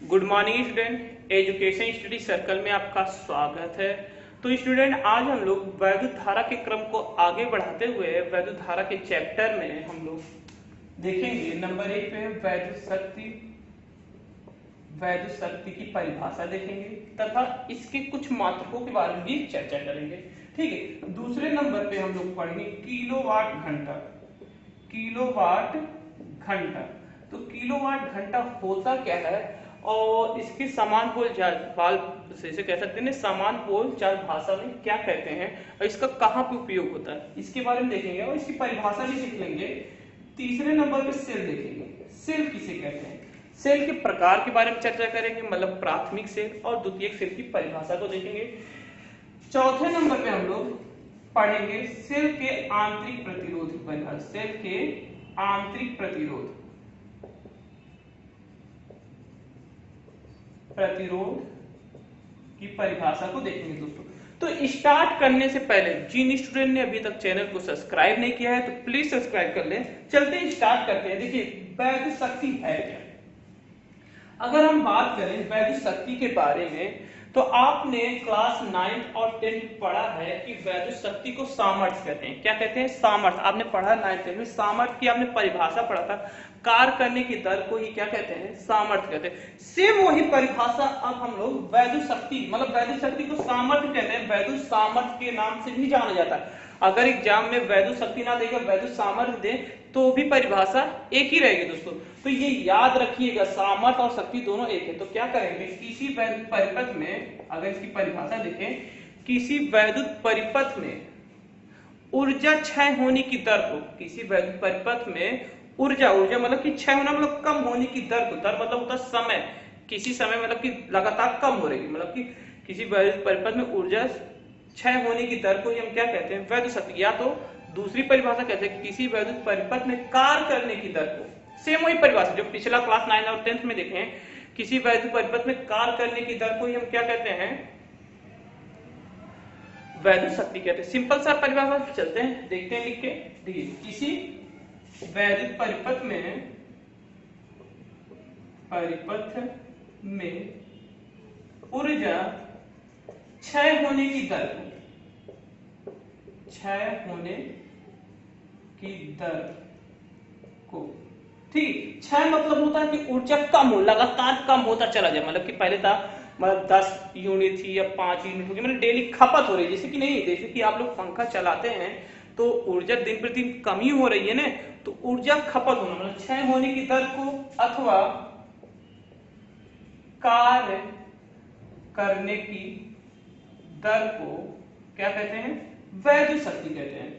Good morning student, education study circle में आपका स्वागत है। तो स्टूडेंट, आज हम लोग वैद्युत धारा के क्रम को आगे बढ़ाते हुए वैद्युत धारा के चैप्टर में हम लोग देखेंगे नंबर 1 पे वैद्युत शक्ति की परिभाषा देखेंगे तथा इसके कुछ मात्रकों के बारे में भी चर्चा करेंगे। ठीक है। दूसरे नंबर पे हम लोग पढ़ेंगे किलोवाट घंटा। तो किलोवाट घंटा होता क्या है और इसके समान बोल से कह सकते हैं समान बोल चाल भाषा में क्या कहते हैं और इसका कहाँ पे उपयोग होता है इसके बारे में देखेंगे और इसकी परिभाषा भी सीख लेंगे। तीसरे नंबर पे सेल देखेंगे, सेल किसे कहते हैं, सेल के प्रकार के बारे में चर्चा करेंगे, मतलब प्राथमिक सेल और द्वितीयक सेल की परिभाषा को देखेंगे। चौथे नंबर पे हम लोग पढ़ेंगे सेल के आंतरिक प्रतिरोध की परिभाषा, सेल के आंतरिक प्रतिरोध की परिभाषा को देखेंगे दोस्तों। तो स्टार्ट करने से पहले जिन स्टूडेंट ने अभी तक चैनल को सब्सक्राइब नहीं किया है तो प्लीज सब्सक्राइब कर लें। चलते हैं, स्टार्ट करते हैं। देखिए, वैद्युत शक्ति है क्या। अगर हम बात करें वैद्युत शक्ति के बारे में तो आपने क्लास 9 और 10 पढ़ा है कि वैद्युत शक्ति को सामर्थ्य कहते हैं। क्या कहते हैं? सामर्थ्य। आपने पढ़ा 9-10 में सामर्थ्य की आपने परिभाषा पढ़ा था। कार्य करने की दर को ही क्या कहते हैं? सामर्थ्य कहते हैं। सेम वही परिभाषा अब हम लोग वैद्युत शक्ति, मतलब वैद्युत शक्ति को सामर्थ्य कहते हैं। वैद्युत सामर्थ्य के नाम से भी जाना जाता है। अगर एग्जाम में वैद्युत शक्ति ना देकर वैद्युत सामर्थ्य दे तो भी परिभाषा एक ही रहेगी दोस्तों। तो ये याद रखिएगा, सामर्थ्य और शक्ति दोनों एक है। तो क्या करेंगे, किसी वैद्युत परिपथ में, अगर इसकी परिभाषा देखें, किसी वैद्युत परिपथ में ऊर्जा क्षय होने की दर को, किसी वैद्युत परिपथ में ऊर्जा मतलब कि क्षय होना मतलब कम होने की दर को, दर मतलब होता समय, किसी समय मतलब कि लगातार कम हो रही, मतलब कि किसी वैद्युत परिपथ में ऊर्जा क्षय होने की दर को हम क्या कहते हैं? वैद्युत शक्ति। या तो दूसरी परिभाषा कहते हैं किसी वैद्युत परिपथ में कार्य करने की दर को, सेम वही परिभाषा जो पिछला क्लास 9 और 10 में देखे हैं। किसी वैद्युत परिपथ में कार्य करने की दर को ही हम क्या कहते हैं? वैद्युत शक्ति कहते हैं। सिंपल सा परिभाषा। चलते हैं, देखते हैं लिख के। देखिए, किसी वैद्युत परिपथ में ऊर्जा क्षय होने की दर को, ठीक, क्षय मतलब होता है कि ऊर्जा कम हो, लगातार कम होता चला जाए। मतलब कि पहले था मतलब 10 यूनिट थी या 5 यूनिट होगी, मतलब डेली खपत हो रही है। जैसे कि नहीं, जैसे कि आप लोग पंखा चलाते हैं तो ऊर्जा दिन प्रतिदिन कमी हो रही है ना, तो ऊर्जा खपत होना मतलब क्षय होने की दर को अथवा कार्य करने की दर को क्या कहते हैं? वैद्युत शक्ति कहते हैं।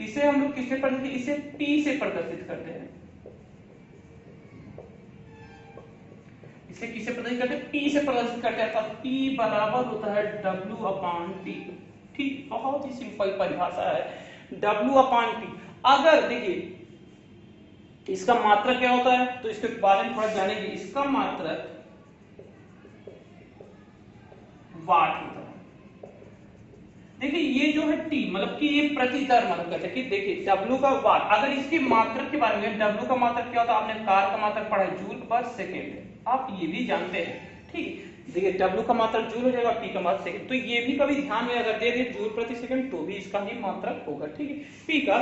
इसे हम लोग किससे प्रदर्शित, इसे P से प्रदर्शित करते हैं। इसे किससे प्रदर्शित करते हैं? P से प्रदर्शित करते हैं। तब P बराबर होता है W/T। ठीक, बहुत ही सिंपल परिभाषा है, W/T। अगर देखिए इसका मात्रक क्या होता है तो इसके बारे में थोड़ा जानेंगे। इसका मात्रक वाट होता है। देखिए, ये जो है T मतलब कि ये प्रति दर मतलब कहते हैं कि देखिए W का वाट, अगर इसके मात्रक के बारे में, W का मात्रक क्या होता है? आपने कार का मात्रक पढ़ा है, जूल पर सेकेंड, आप ये भी जानते हैं। ठीक, देखिए W का मात्रक जूल हो जाएगा, P का मात्रक सेकेंड। तो ये भी कभी ध्यान में अगर दे दे जूल प्रति सेकेंड तो भी इसका ही मात्रक होगा। ठीक है, P का।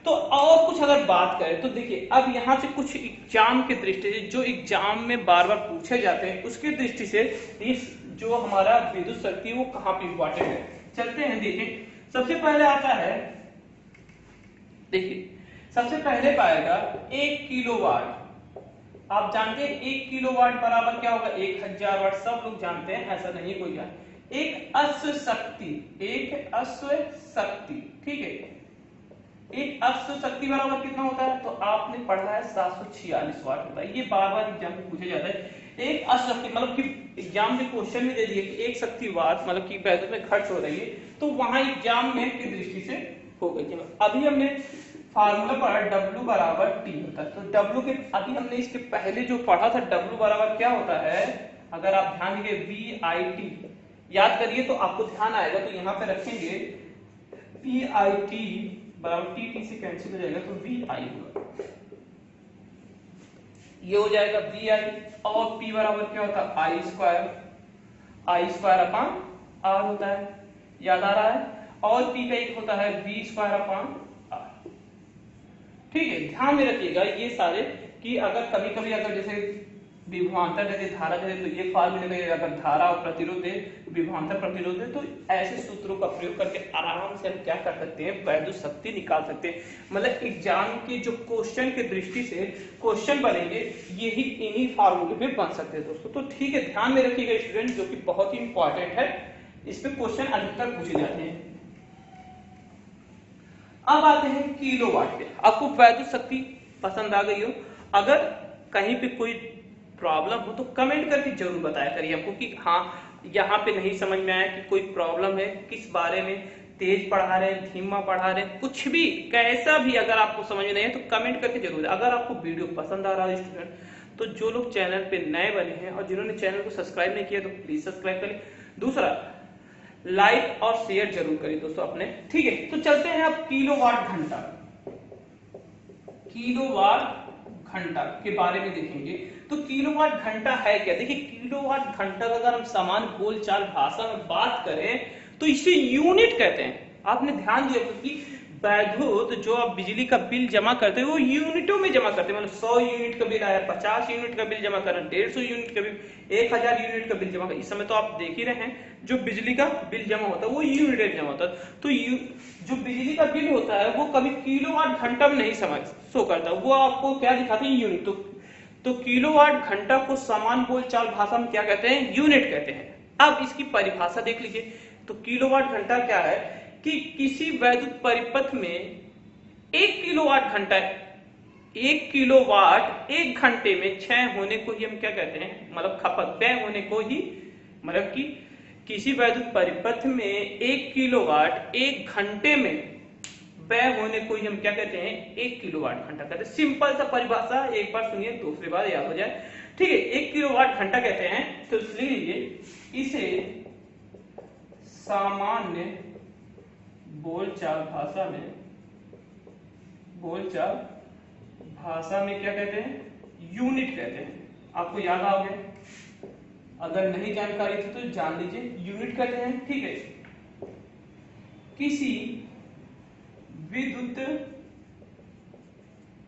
तो और कुछ अगर बात करें तो देखिए, अब यहाँ से कुछ एग्जाम के दृष्टि से, जो एग्जाम में बार बार पूछे जाते हैं उसके दृष्टि से इस जो हमारा विद्युत शक्ति वो कहाँ पे इंपॉर्टेंट है। चलते हैं, देखिए सबसे पहले आता है, देखिए सबसे पहले पाएगा 1 किलोवाट। आप जानते हैं 1 किलोवाट बराबर क्या होगा? 1000 वाट। सब लोग जानते हैं, ऐसा नहीं कोई जान। एक अश्व शक्ति, ठीक है, एक अश्व शक्ति बराबर कितना होता है? तो आपने पढ़ा है 746 वाट होता है। ये बार बार एग्जाम में पूछा जाता है। एक अश्व शक्ति मतलब कि एग्जाम में क्वेश्चन भी दे दिए कि एक शक्ति वाट मतलब कि वैद्युत में खर्च हो रही है, तो वहां एग्जाम में की दृष्टि से हो गई। अभी हमने फार्मूला पढ़ा W बराबर T होता है। तो W के अभी हमने इसके पहले जो पढ़ा था W बराबर क्या होता है? अगर आप ध्यान देंगे VIT याद करिए तो आपको ध्यान आएगा। तो यहाँ पे रखेंगे PIT बराबर टी से कैंसिल हो जाएगा तो वी आई होगा, ये हो जाएगा वी आई। और पी बराबर क्या होता है आई स्क्वायर अपॉन आर होता है, याद आ रहा है। और पी का एक होता है वी स्क्वायर अपॉन आर। ठीक है, ध्यान में रखिएगा ये सारे कि अगर कभी कभी अगर जैसे विभवांतर जैसे धारा जैसे तो ये फॉर्मूले में अगर धारा और प्रतिरोध है, विभवांतर प्रतिरोध है, तो ऐसे सूत्रों का प्रयोग करके आराम से हम क्या कर सकते हैं, वैद्युत शक्ति निकाल सकते हैं। मतलब एग्जाम के जो क्वेश्चन की दृष्टि से क्वेश्चन बनेंगे यही इन्हीं फॉर्मूले पे बन सकते हैं दोस्तों। तो ठीक है, ध्यान में रखिएगा स्टूडेंट, जो कि बहुत ही इंपॉर्टेंट है, इस पे क्वेश्चन अधिकतर पूछे जाते हैं। अब आते हैं किलोवाट पे। आपको वैद्युत शक्ति पसंद आ गई हो, अगर कहीं पे कोई प्रॉब्लम हो तो कमेंट करके जरूर बताया करिए हमको कि हाँ यहाँ पे नहीं समझ में आया, कि कोई प्रॉब्लम है, किस बारे में, तेज पढ़ा रहे हैं, धीमा पढ़ा रहे हैं, कुछ भी कैसा भी अगर आपको समझ में नहीं है तो कमेंट करके जरूर। अगर आपको वीडियो पसंद आ रहा है स्टूडेंट, तो जो लोग चैनल पे नए बने हैं और जिन्होंने चैनल को सब्सक्राइब नहीं किया तो प्लीज सब्सक्राइब करें। दूसरा, लाइक और शेयर जरूर करें दोस्तों अपने। ठीक है, तो चलते हैं अब किलोवाट घंटा के बारे में देखेंगे। तो किलोवाट घंटा है क्या? देखिए, किलोवाट घंटा का अगर हम समान बोलचाल भाषा में बात करें तो इसे यूनिट कहते हैं। आपने ध्यान दिया कि वैद्युत जो आप बिजली का बिल जमा करते हैं वो यूनिटों में जमा करते हैं। मतलब 100 यूनिट का बिल आया, 50 यूनिट का बिल जमा करना, 150 यूनिट का बिल, 1000 यूनिट का बिल जमा करना। इस समय तो आप देख ही रहे हैं जो बिजली का बिल जमा होता है वो यूनिट में जमा होता है। तो जो बिजली का बिल होता है वो कभी किलोवाट घंटा में नहीं शो करता, वो आपको क्या दिखाते हैं, यूनिट। तो किलोवाट घंटा को समान बोलचाल भाषा में क्या कहते हैं, यूनिट कहते हैं। अब इसकी परिभाषा देख लीजिए। तो किलोवाट घंटा क्या है कि किसी वैद्युत परिपथ में 1 किलोवाट घंटा, 1 किलोवाट 1 घंटे में क्षय होने को ही हम क्या कहते हैं, मतलब खपत, व्यय होने को ही, मतलब कि किसी वैद्युत परिपथ में 1 किलोवाट 1 घंटे में व्यय होने को ही हम क्या कहते हैं, 1 किलोवाट घंटा कहते हैं। सिंपल सा परिभाषा, एक बार सुनिए दूसरी बार याद हो जाए। ठीक है, 1 किलोवाट घंटा कहते हैं। तो इसलिए इसे सामान्य बोलचाल भाषा में क्या कहते हैं, यूनिट कहते हैं। आपको याद आ गया, अगर नहीं जानकारी थी तो जान लीजिए, यूनिट कहते हैं। ठीक है, किसी विद्युत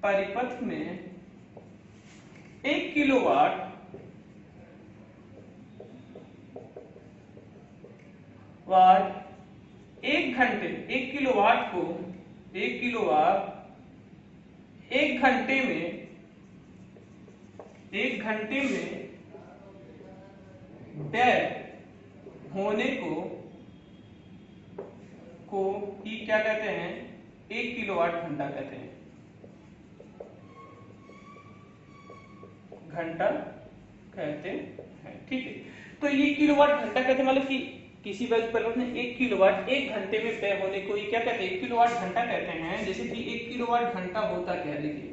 परिपथ में 1 किलोवाट एक घंटे, 1 किलोवाट को 1 किलोवाट 1 घंटे में 1 घंटे में व्यय होने को ही क्या कहते हैं, 1 किलोवाट घंटा कहते हैं, घंटा कहते हैं। ठीक है, तो ये किलोवाट घंटा कहते हैं, मतलब कि किसी वैद्युत परिपथ में 1 किलोवाट 1 घंटे में व्यय होने को ही क्या कहते हैं, 1 किलोवाट घंटा कहते हैं। जैसे कि 1 किलोवाट घंटा होता क्या है, देखिए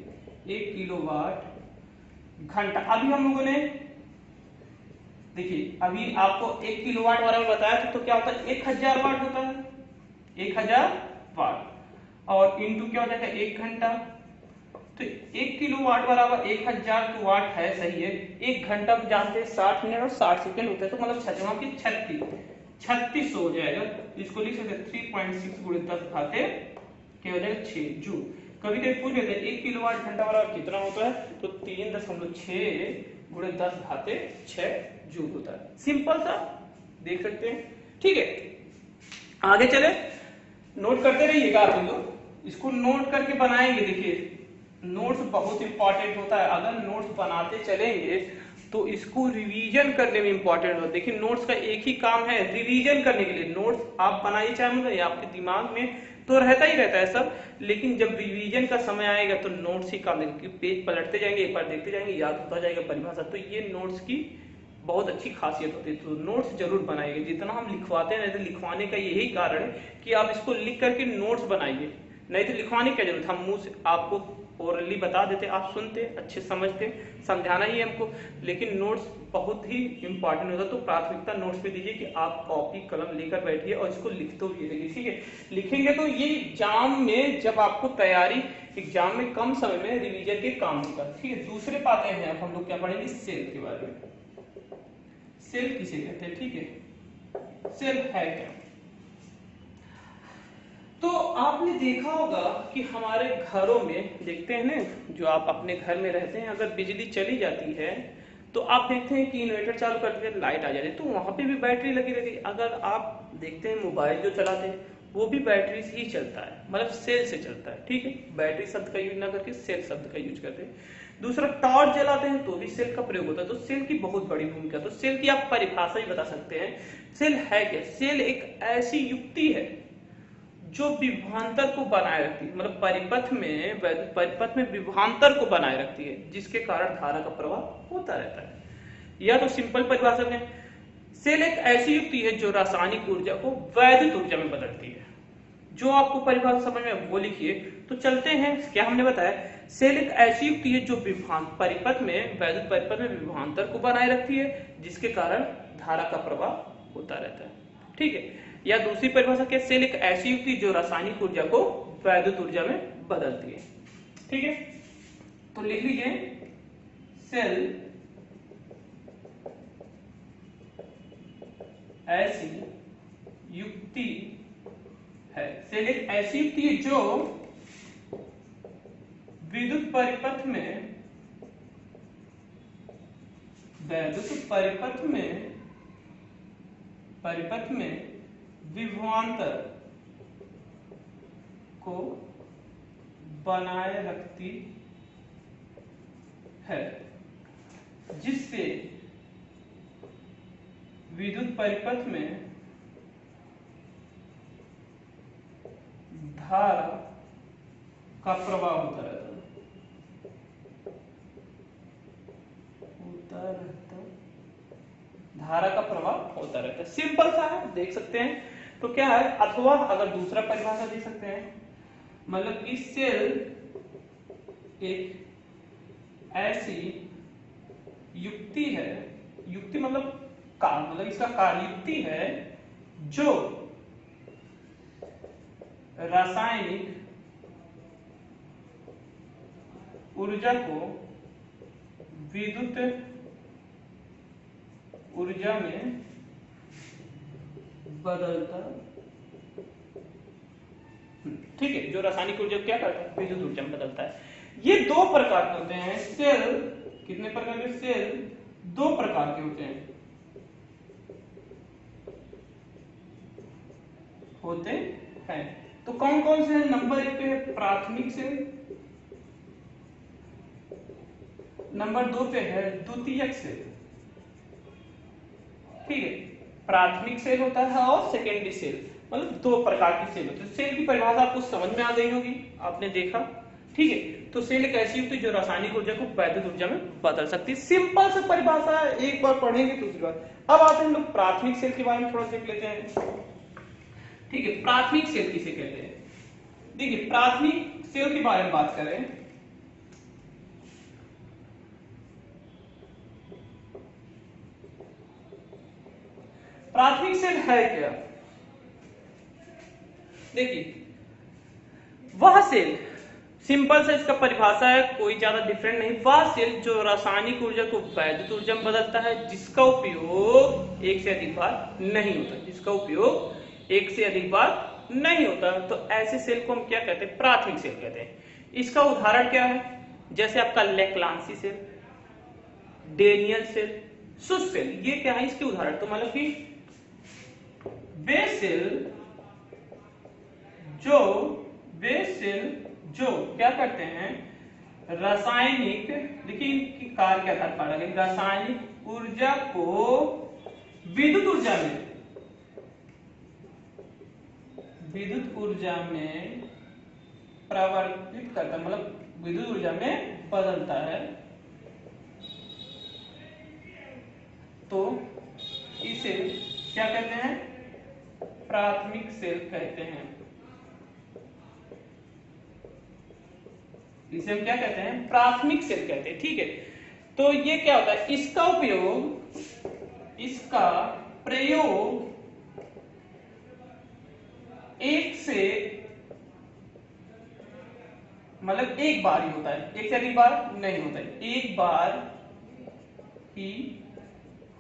1 किलोवाट घंटा, अभी हम लोगों ने देखिए अभी आपको 1 किलोवाट वाला बताया था, तो क्या होता है, 1000 वाट होता है, 1000 वाट, और इंटू क्या हो जाएगा 1 घंटा। तो 1 किलोवाट बराबर 1000 वाट है, सही है। 1 घंटा में जानते हैं 60 मिनट और 60 सेकंड होते हैं, तो मतलब 36 हो जाएगा। इसको लिख सकते 3.6 गुणे 10 घाते क्या हो जाएगा 6 जूल। कभी कभी पूछ लेते हैं 1 किलोवाट घंटा बराबर कितना होता है, तो 3.6 गुणे 10 घाते 6 जूल होता है। सिंपल सा देख सकते हैं। ठीक है, आगे चले, नोट करते रहिएगा आप लोग, इसको नोट करके बनाएंगे। देखिए नोट्स बहुत इंपॉर्टेंट होता है, अगर नोट्स बनाते चलेंगे तो इसको रिवीजन करने में इंपॉर्टेंट होता है। देखिए नोट्स का एक ही काम है, रिवीजन करने के लिए। नोट्स आप बनाइए चाहे आपके दिमाग में तो रहता ही रहता है सब, लेकिन जब रिवीजन का समय आएगा तो नोट्स ही काम देंगे। पेज पलटते जाएंगे, एक बार देखते जाएंगे, याद होता जाएगा परिभाषा। तो ये नोट्स की बहुत अच्छी खासियत होती है। तो नोट्स जरूर बनाइए, जितना हम लिखवाते हैं, लिखवाने का यही कारण है कि आप इसको लिख करके नोट्स बनाइए। नहीं तो लिखवाने की क्या जरूरत, हम मुंह से आपको ओरली बता देते, आप सुनते, अच्छे समझते, समझाना ही हमको। लेकिन नोट्स बहुत ही इंपॉर्टेंट होता है, तो प्राथमिकता नोट्स पे दीजिए कि आप कॉपी कलम लेकर बैठिए और इसको लिखते हुए रहिए, ठीक है। लिखेंगे तो ये एग्जाम में, जब आपको तैयारी एग्जाम में कम समय में रिवीजन के काम होगा, ठीक है। दूसरे पाते हैं अब हम लोग क्या पढ़ेंगे, सेल के बारे में। सेल किसे कहते हैं, ठीक है, सेल है क्या। तो आपने देखा होगा कि हमारे घरों में देखते हैं ना, जो आप अपने घर में रहते हैं, अगर बिजली चली जाती है तो आप देखते हैं कि इन्वर्टर चालू कर देते हैं, लाइट आ जाती है, तो वहां पे भी बैटरी लगी रहती है। अगर आप देखते हैं मोबाइल जो चलाते हैं वो भी बैटरी से ही चलता है, मतलब सेल से चलता है, ठीक है। बैटरी शब्द का यूज ना करके सेल शब्द का यूज करते हैं। दूसरा, टॉर्च जलाते हैं तो भी सेल का प्रयोग होता है, तो सेल की बहुत बड़ी भूमिका। तो सेल की आप परिभाषा ही बता सकते हैं। सेल है क्या, सेल एक ऐसी युक्ति है जो विभवांतर को बनाए रखती है, मतलब परिपथ में विभवांतर को बनाए रखती है, जिसके कारण धारा का प्रवाह होता रहता है। या तो सिंपल परिभाषा में, सेल एक ऐसी युक्ति है जो रासायनिक ऊर्जा को वैद्युत ऊर्जा में बदलती है। जो आपको परिभाषा समझ में वो लिखिए। तो चलते हैं, क्या हमने बताया, सेल एक ऐसी युक्ति है जो परिपथ में, वैद्युत परिपथ में विभवांतर को बनाए रखती है, जिसके कारण धारा का प्रवाह होता रहता है, ठीक है। या दूसरी परिभाषा क्या, सेल एक ऐसी युक्ति जो रासायनिक ऊर्जा को वैद्युत ऊर्जा में बदलती है, ठीक है। तो लिख लीजिए, सेल ऐसी युक्ति है, सेल एक ऐसी युक्ति है जो विद्युत परिपथ में, वैद्युत परिपथ में विभवांतर को बनाए रखती है, जिससे विद्युत परिपथ में धारा का प्रवाह होता रहता धारा का प्रवाह होता रहता है। सिंपल सा है, देख सकते हैं। तो क्या है, अथवा अगर दूसरा परिभाषा दे सकते हैं, मतलब कि सेल एक ऐसी युक्ति है, युक्ति मतलब इसका कार्य युक्ति है जो रासायनिक ऊर्जा को विद्युत ऊर्जा में बदलता, ठीक है, जो रासायनिक ऊर्जा क्या करता है, विद्युत ऊर्जा में बदलता है। ये दो प्रकार के होते हैं सेल। कितने प्रकार के सेल, दो प्रकार के होते हैं। तो कौन कौन से हैं, नंबर एक पे है प्राथमिक सेल, नंबर दो पे है द्वितीयक सेल, ठीक है। प्राथमिक सेल होता है और सेकेंडरी सेल, मतलब दो प्रकार की सेल होती है। सेल की परिभाषा आपको समझ में आ गई होगी, आपने देखा, ठीक है। तो सेल एक ऐसी युक्ति जो रासायनिक ऊर्जा को वैद्युत ऊर्जा में बदल सकती है। सिंपल सा परिभाषा है, एक बार पढ़ेंगे दूसरी बार। अब आते हैं लोग प्राथमिक सेल के बारे में थोड़ा देख लेते हैं, ठीक है। प्राथमिक सेल किसे कहते हैं, देखिए प्राथमिक सेल के बारे में बात करें, प्राथमिक सेल है क्या, देखिए वह सेल, सिंपल से इसका परिभाषा है, कोई ज्यादा डिफरेंट नहीं, वह सेल जो रासायनिक ऊर्जा को वैद्युत ऊर्जा में बदलता है, जिसका उपयोग एक से अधिक बार नहीं होता, जिसका उपयोग एक से अधिक बार नहीं होता। तो ऐसे सेल को हम क्या कहते हैं, प्राथमिक सेल कहते हैं। इसका उदाहरण क्या है, जैसे आपका लेक्लांसी सेल, डेनियल सेल, शुष्क सेल, ये क्या है इसके उदाहरण। तो मतलब कि वे सेल जो क्या करते हैं, रासायनिक, देखिए इनकी कार्य के आधार पर रासायनिक ऊर्जा को विद्युत ऊर्जा में परिवर्तित करता है, मतलब विद्युत ऊर्जा में बदलता है, तो इसे क्या कहते हैं, प्राथमिक सेल कहते हैं। इसे हम क्या कहते हैं, प्राथमिक सेल कहते हैं। ठीक है, तो ये क्या होता है, इसका प्रयोग एक से मतलब एक बार ही होता है, एक से अधिक बार नहीं होता है, एक बार ही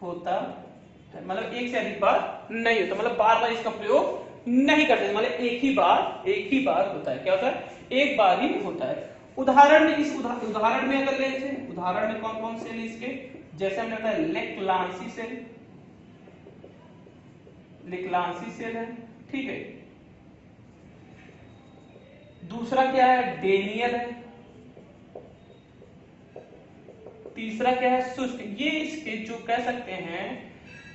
होता है, मतलब एक से अधिक बार नहीं होता, मतलब बार बार इसका प्रयोग नहीं करते, मतलब एक ही बार होता है। क्या होता है, एक बार ही होता है। उदाहरण में इस उदाहरण में अगर ले थे, उदाहरण में कौन कौन से इसके, जैसे हमने बताया लेक्लांसी सेल है। ठीक है, दूसरा क्या है, डेनियल है, तीसरा क्या है, शुष्क। ये इसके जो कह सकते हैं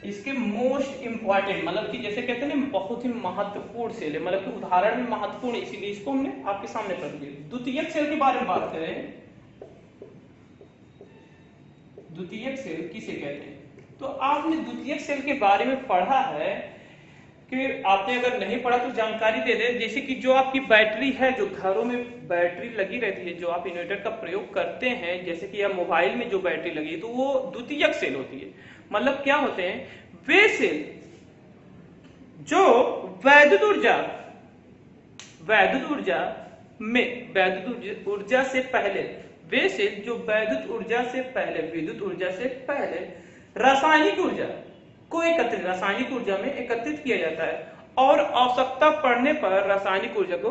इसके मोस्ट इंपॉर्टेंट, मतलब कि जैसे कहते हैं ना बहुत ही महत्वपूर्ण सेल है, मतलब कि उदाहरण में महत्वपूर्ण, इसीलिए इसको हमने आपके सामने कर दिया। द्वितीयक सेल के बारे में बात करें, द्वितीयक सेल किसे कहते हैं, तो आपने द्वितीयक सेल के बारे में पढ़ा है कि आपने अगर नहीं पढ़ा तो जानकारी दे दे। जैसे कि जो आपकी बैटरी है, जो घरों में बैटरी लगी रहती है, जो आप इन्वर्टर का प्रयोग करते हैं, जैसे कि या मोबाइल में जो बैटरी लगी है, तो वो द्वितीयक सेल होती है। मतलब क्या होते हैं, वे सेल जो वैद्युत ऊर्जा से पहले, वे सेल जो वैद्युत ऊर्जा से पहले, विद्युत ऊर्जा से पहले रासायनिक ऊर्जा रासायनिक ऊर्जा में एकत्रित किया जाता है और आवश्यकता पड़ने पर रासायनिक ऊर्जा को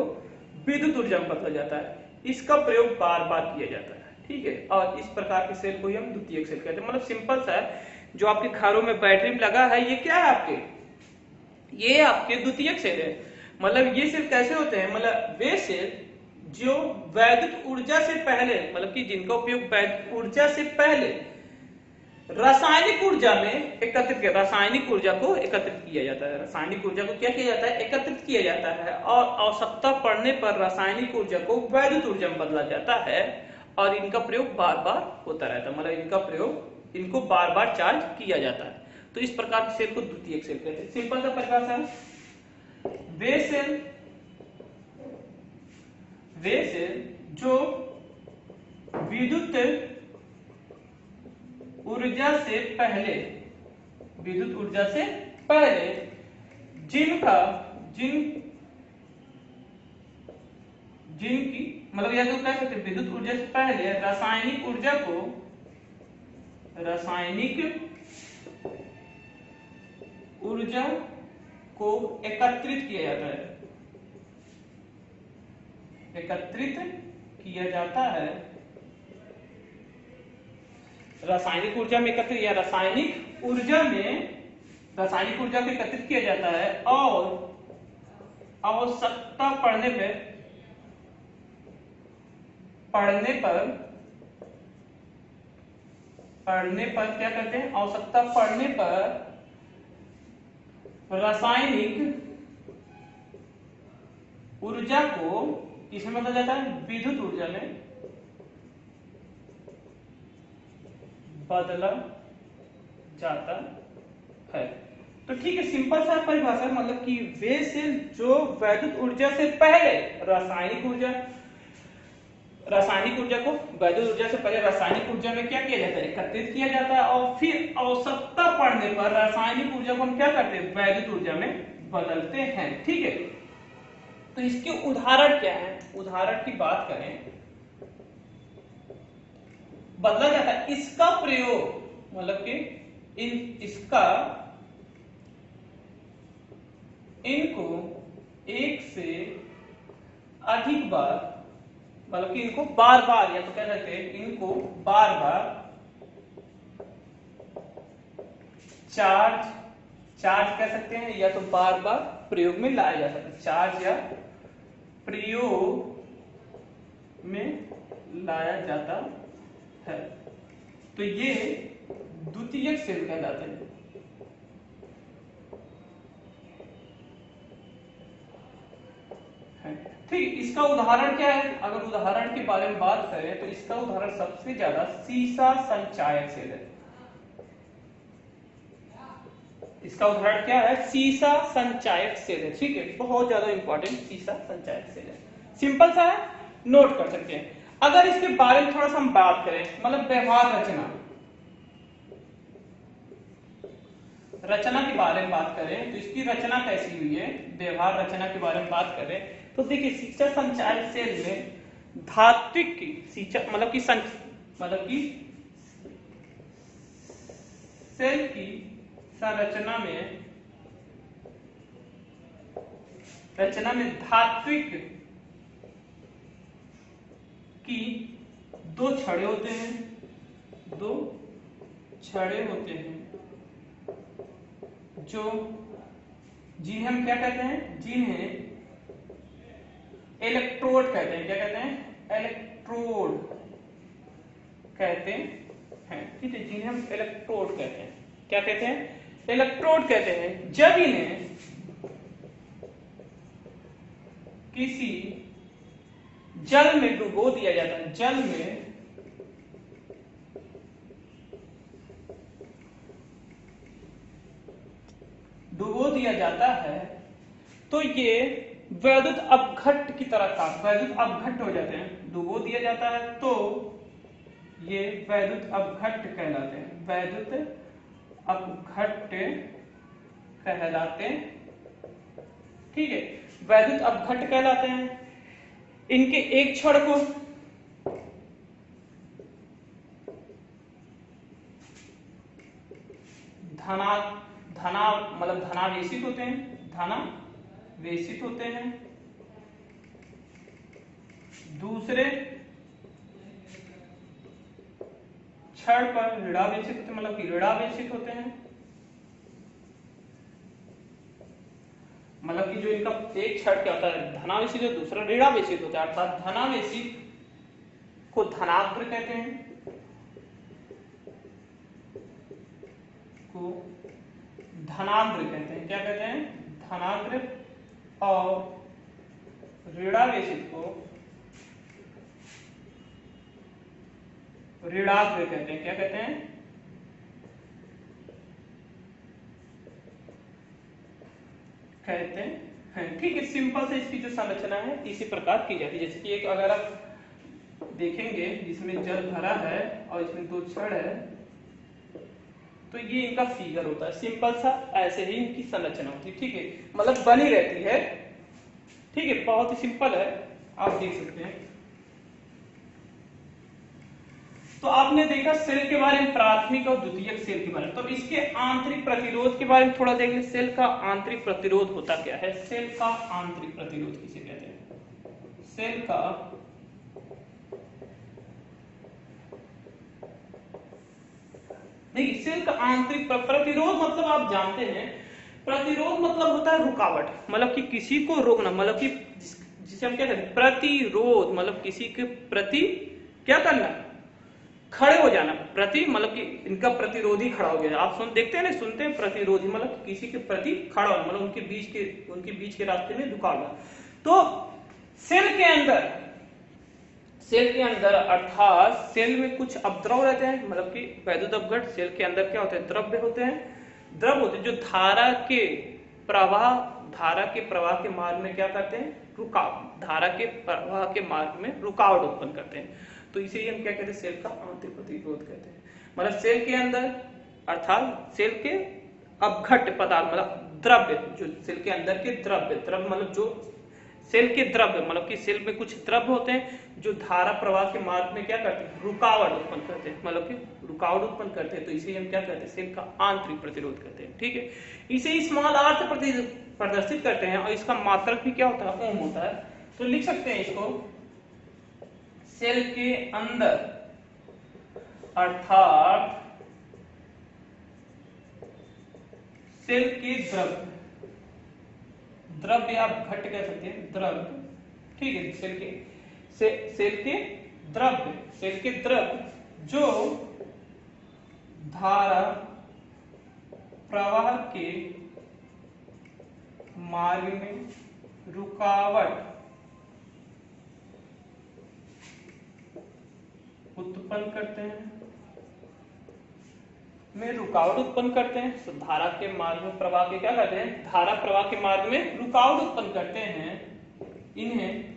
विद्युत ऊर्जा में बदला जाता है। इसका प्रयोग बार बार किया जाता है। ठीक है, और इस प्रकार के सेल को ही हम द्वितीयक सेल कहते हैं। मतलब सिंपल सा है, जो आपके घरों में बैटरी में लगा है, ये क्या है, ये आपके द्वितीयक सेल है। मतलब ये सेल कैसे होते हैं, मतलब वे सेल जो वैद्युत ऊर्जा से पहले, मतलब कि जिनका उपयोग वैद्युत ऊर्जा से पहले रासायनिक ऊर्जा में एकत्रित किया, रासायनिक ऊर्जा को एकत्रित किया जाता है। रासायनिक ऊर्जा को क्या किया जाता है, एकत्रित किया जाता है, और आवश्यकता पड़ने पर रासायनिक ऊर्जा को वैद्युत ऊर्जा में बदला जाता है, और इनका प्रयोग बार बार होता रहता है। मतलब इनको बार बार चार्ज किया जाता है। तो इस प्रकार के सेल को द्वितीयक सेल कहते हैं। सिंपल सा परिभाषा है, वे सेल जो विद्युत ऊर्जा से पहले जिनकी मतलब या तो कह सकते विद्युत ऊर्जा से पहले रासायनिक ऊर्जा को एकत्रित किया जाता है, रासायनिक ऊर्जा में एकत्रित या रासायनिक ऊर्जा को एकत्रित किया जाता है, और आवश्यकता पड़ने पर क्या करते हैं, आवश्यकता पड़ने पर रासायनिक ऊर्जा को किसमें बदला जाता है, विद्युत ऊर्जा में बदला जाता है। तो ठीक है, सिंपल सा परिभाषा, मतलब कि वे सेल जो वैद्युत ऊर्जा से पहले रासायनिक ऊर्जा को वैद्युत ऊर्जा से पहले रासायनिक ऊर्जा में क्या किया जाता है, एकत्रित किया जाता है, और फिर आवश्यकता पड़ने पर रासायनिक ऊर्जा को हम क्या करते हैं, वैद्युत ऊर्जा में बदलते हैं। ठीक है, तो इसके उदाहरण क्या है, उदाहरण की बात करें, बदला जाता है, इसका प्रयोग मतलब कि इनको एक से अधिक बार, मतलब कि इनको बार बार, या तो कह सकते हैं इनको बार बार चार्ज कह सकते हैं, या तो बार बार प्रयोग में लाया जा सकता है, चार्ज या प्रयोग में लाया जाता है। तो ये द्वितीयक सेल कहलाते हैं। ठीक, इसका उदाहरण क्या है, अगर उदाहरण के बारे में बात करें तो इसका उदाहरण सबसे ज्यादा सीसा संचायक सेल है। इसका उदाहरण क्या है, सीसा संचायक सेल है। ठीक है, बहुत ज्यादा इंपॉर्टेंट सीसा संचायक सेल है। सिंपल सा है, नोट कर सकते हैं। अगर इसके बारे में थोड़ा सा हम बात करें, मतलब व्यवहार रचना के बारे में बात करें तो इसकी रचना कैसी हुई है, व्यवहार रचना के बारे में बात करें तो देखिए शिक्षा संचार सेल में धात्विक की शिक्षा मतलब कि सेल की संरचना में धात्विक की दो छड़े होते हैं जो जिन्हें हम क्या कहते हैं, जिन्हें इलेक्ट्रोड कहते हैं। क्या कहते हैं? इलेक्ट्रोड कहते हैं। ठीक है, जिन्हें हम इलेक्ट्रोड कहते हैं। क्या कहते हैं? इलेक्ट्रोड कहते हैं। जब इन्हें किसी जल में डुबो दिया जाता है, जल में डुबो दिया जाता है तो ये वैद्युत अपघट्ट की तरह का वैद्युत अपघट्ट हो जाते हैं। डुबो दिया जाता है तो ये वैद्युत अपघट्ट कहलाते हैं। वैद्युत अपघट्ट कहलाते हैं। ठीक है, वैद्युत अपघट्ट कहलाते हैं। इनके एक छड़ को धनावेशित होते हैं। धनावेशित होते हैं। दूसरे छड़ पर ऋणावेशित होते हैं, मतलब कि ऋणावेशित होते हैं। मतलब कि जो इनका एक छड़ क्या होता है धनावेशित है, दूसरा ऋणावेशित होता है। अर्थात धनावेशित को धनाग्र कहते हैं, को धनाग्र कहते हैं। क्या कहते हैं? धनाग्र। और ऋणावेशित को ऋणाग्र कहते हैं। क्या कहते हैं? कहते हैं। ठीक है, सिंपल से इसकी जो संरचना है इसी प्रकार की जाती है। जैसे कि एक अगर आप देखेंगे जिसमें जल भरा है और इसमें दो छड़ है तो ये इनका फिगर होता है। सिंपल सा ऐसे ही इनकी संरचना होती है। ठीक है, मतलब बनी रहती है। ठीक है, बहुत ही सिंपल है, आप देख सकते हैं। तो आपने देखा सेल के बारे में, प्राथमिक और द्वितीयक सेल के बारे में। तो इसके आंतरिक प्रतिरोध के बारे में थोड़ा देख लें। सेल का आंतरिक प्रतिरोध होता क्या है? सेल का आंतरिक प्रतिरोध किसे कहते हैं? सेल का देखिए, सेल का आंतरिक प्रतिरोध मतलब आप जानते हैं, प्रतिरोध मतलब होता है रुकावट, मतलब कि किसी को रोकना, मतलब कि जिसे हम क्या कहते हैं प्रतिरोध, मतलब किसी के प्रति क्या करना, खड़े हो जाना। प्रति मतलब कि इनका प्रतिरोधी खड़ा हो गया। आप देखते हैं ना, सुनते हैं प्रतिरोधी मतलब किसी के प्रति खड़ा होना, मतलब उनके बीच के रास्ते में रुकावट। तो सेल के अंदर अर्थात सेल में कुछ अपद्रव रहते हैं, मतलब कि वैद्युत अपघट्ट। सेल के अंदर क्या होते हैं? द्रव्य होते हैं जो धारा के प्रवाह के मार्ग में क्या करते हैं? धारा के प्रवाह के मार्ग में रुकावट उत्पन्न करते हैं। तो इसे हम क्या कहते हैं? सेल का आंतरिक प्रतिरोध कहते हैं। मतलब सेल के अंदर अर्थात सेल के अपघट्ट पदार्थ मतलब द्रव्य, जो सेल के अंदर के द्रव्य मतलब जो सेल के द्रव्य, मतलब कि सेल में कुछ द्रव्य होते हैं जो धारा प्रवाह के मार्ग में क्या करते हैं? रुकावट उत्पन्न करते हैं, मतलब कि रुकावट उत्पन्न करते हैं। तो इसे हम क्या कहते हैं? सेल का आंतरिक प्रतिरोध कहते हैं। ठीक है, इसे स्मॉल आर से प्रदर्शित करते हैं और इसका मात्रक भी क्या होता है? ओम होता है। तो लिख सकते हैं इसको, सेल के अंदर अर्थात सेल के द्रव्य आप घट कह सकते हैं, द्रव्य। ठीक है, सेल के द्रव्य जो धारा प्रवाह के मार्ग में रुकावट उत्पन्न करते हैं, तो धारा के मार्ग में प्रवाह के क्या करते हैं? धारा प्रवाह के मार्ग में रुकावट उत्पन्न करते हैं। इन्हें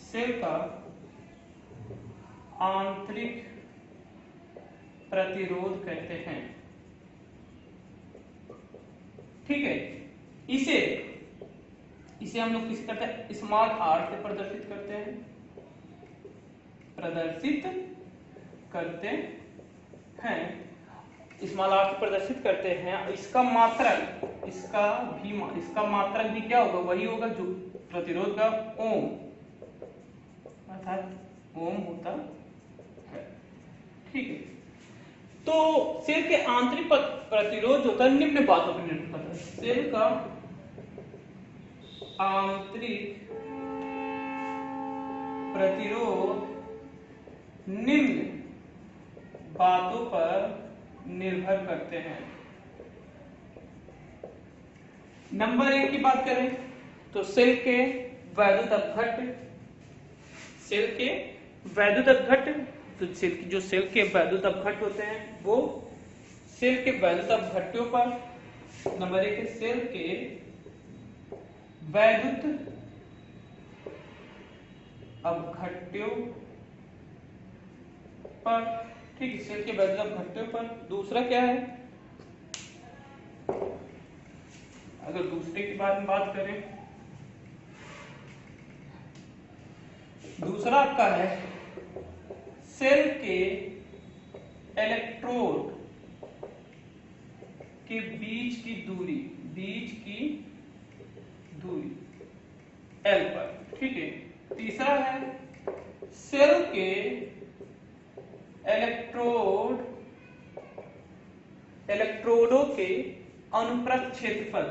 सेल का आंतरिक प्रतिरोध कहते हैं। ठीक है, इसे हम लोग किस करते हैं, स्मॉल आर से प्रदर्शित करते हैं, स्मॉल आर से प्रदर्शित करते हैं। इसका मात्रक भी क्या होगा, वही होगा जो प्रतिरोध का ओम, अर्थात ओम होता है। ठीक है, तो सेल के आंतरिक प्रतिरोध होता है निम्न बातों पर निर्भर करता है। सेल का आंतरिक प्रतिरोध निम्न बातों पर निर्भर करते हैं। नंबर 1 की बात करें तो सेल के वैद्युत अपघट्ट, तो सेल के वैद्युत अपघट्ट होते हैं वो सेल के वैद्युत अपघट्टों पर। नंबर 1 है सेल के वैद्युत अपघट्टों पर। ठीक है, सेल के वैद्युत अपघट्टों पर। दूसरा क्या है, अगर दूसरे की बात करें, दूसरा आपका है सेल के इलेक्ट्रोड के बीच की दूरी L पर। ठीक है, तीसरा है सेल के इलेक्ट्रोडों के अनुप्रस्थ क्षेत्रफल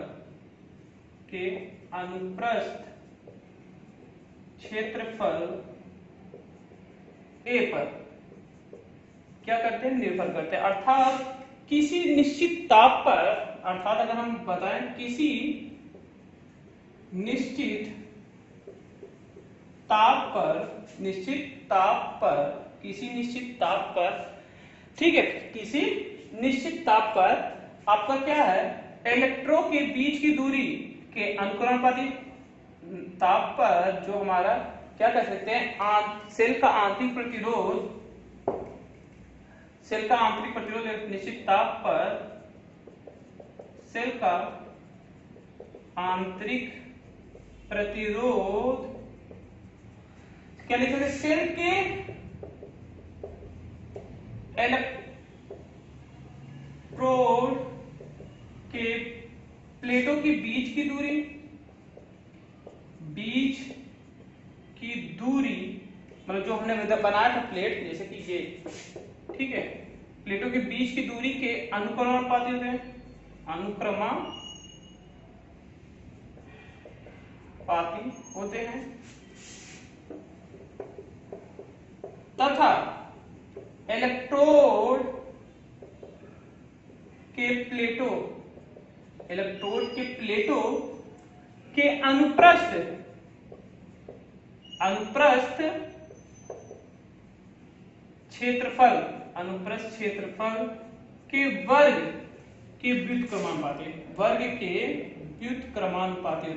A पर क्या करते हैं, निर्भर करते हैं। अर्थात किसी निश्चित ताप पर, अर्थात अगर हम बताएं किसी निश्चित ताप पर, ठीक है, किसी निश्चित ताप पर आपका क्या है, इलेक्ट्रो के बीच की दूरी के अनुक्रमानुपाती ताप पर जो हमारा क्या कह सकते हैं, सेल का आंतरिक प्रतिरोध एक निश्चित ताप पर सेल का आंतरिक प्रतिरोध क्या लिख सकते, सेल के इलेक्ट्रोड के प्लेटों के बीच की दूरी, मतलब जो हमने बनाया था प्लेट, जैसे कि ये, ठीक है, प्लेटों के बीच की दूरी के अनुक्रमानुपाती होते हैं तथा इलेक्ट्रोड के प्लेटों के अनुप्रस्थ क्षेत्रफल के वर्ग के व्युत्क्रमानुपाती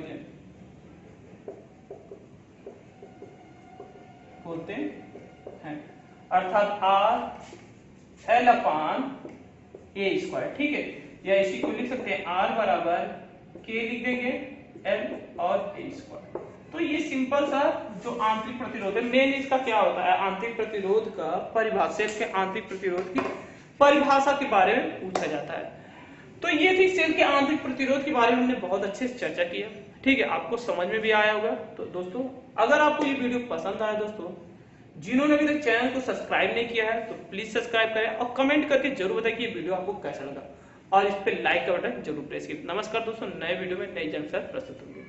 होते हैं, अर्थात R/L/A²। ठीक है, या इसी को लिख सकते हैं R बराबर K लिख देंगे L और A²। तो ये सिंपल सा जो आंतरिक प्रतिरोध है, मेन इसका क्या होता है, आंतरिक प्रतिरोध का परिभाषा, सेल के आंतरिक प्रतिरोध की परिभाषा के बारे में पूछा जाता है। तो ये थी सेल के आंतरिक प्रतिरोध के बारे में हमने बहुत अच्छे से चर्चा की है। ठीक है, आपको समझ में भी आया होगा। तो दोस्तों, अगर आपको ये वीडियो पसंद आया, दोस्तों जिन्होंने अभी तक चैनल को सब्सक्राइब नहीं किया है तो प्लीज सब्सक्राइब करें और कमेंट करके जरूर बताएं कि ये वीडियो आपको कैसा लगा, और इस पे लाइक का बटन जरूर प्रेस कीजिए। नमस्कार दोस्तों, नए वीडियो में नई जानकारी प्रस्तुत होगी।